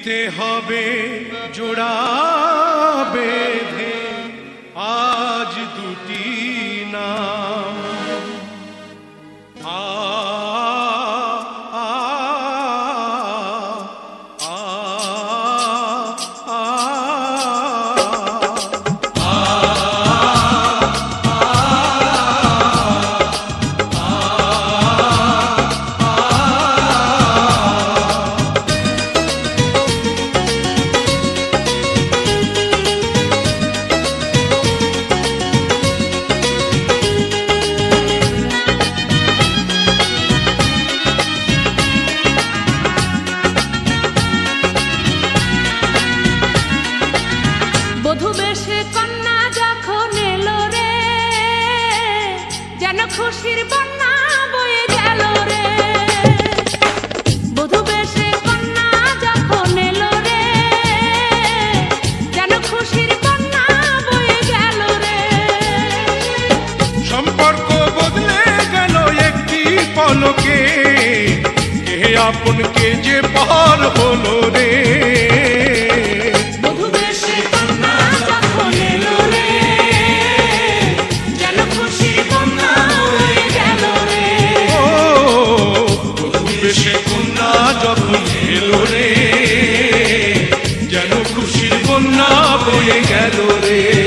দিতে হবে জোড়া বেঁধে আজ দুটি নাম আ আ আ আ বধূ বেশে কন্যা যখন এলো রে যেন খুশির বন্যা বয়ে গেল রে বধূ বেশে কন্যা যখন এলো রে যেন খুশির বন্যা বয়ে গেল রে সম্পর্ক বদলে গেল একটি পলকে কে আপন কে যে পার হলো রে যখন এলো রে যেন খুশির বন্যা বয়ে গেল রে